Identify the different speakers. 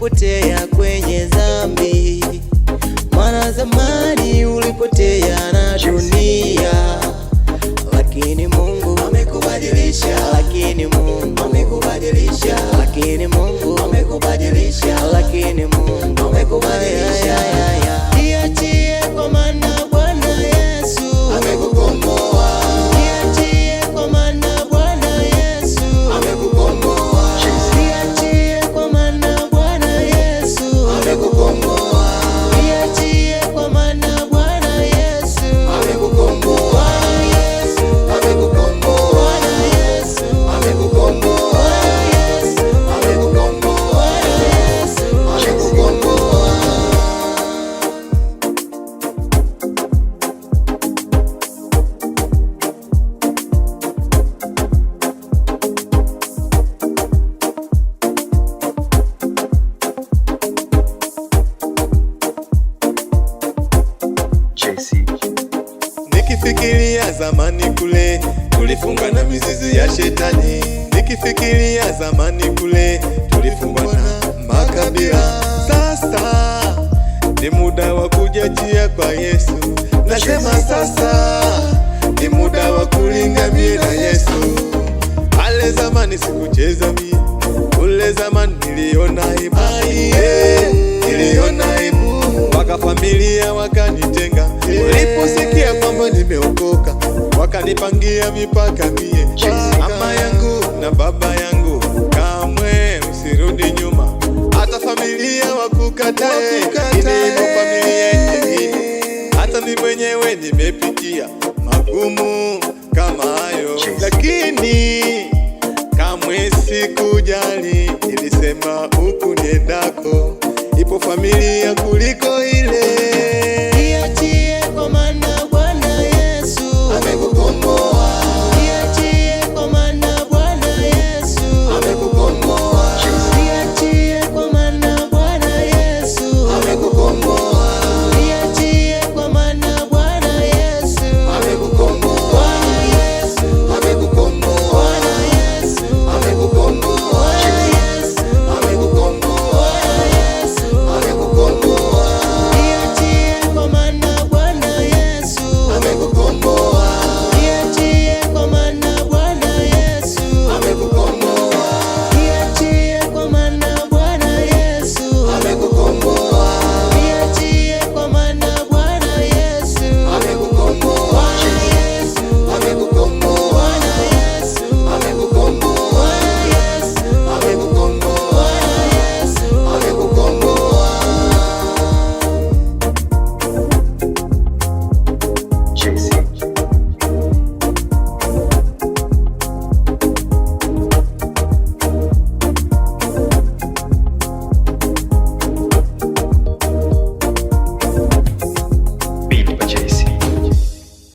Speaker 1: ulipotea kwenye dhambi, maana zamani ulipotea na dunia, lakini Mungu amekubadilisha, lakini Mungu amekubadilisha, lakini Mungu amekubadilisha, lakini Mungu amekubadilisha. Jiachie kwa maana Bwana Yesu amekukomboa. Jiachie kwa maana Bwana Yesu amekukomboa. Jiachie kwa maana Bwana Yesu amekukomboa. Jiachie kwa maana Bwana Yesu amekukomboa. Bwana Yesu amekukomboa. Bwana Yesu amekukomboa. Bwana Yesu amekukomboa. Bwana Yesu amekukomboa.
Speaker 2: Nikifikiria zamani kule tulifungwa na mizizi ya shetani, nikifikiria zamani kule tulifungwa na makabila. Sasa ni muda wa kujiachia kwa Yesu. Nasema sasa ni muda wa kulingamia na Yesu. Pale zamani sikucheza mimi, kule zamani niliona aibu, niliona aibu, mpaka familia wakanitenga. Waliposikia kwamba nimeokoka, wakanipangia mipaka mie. Mama yangu na baba yangu, kamwe msirudi nyuma, hata familia wakukatae, ini familia nyingine. Hata mimi mwenyewe nimepita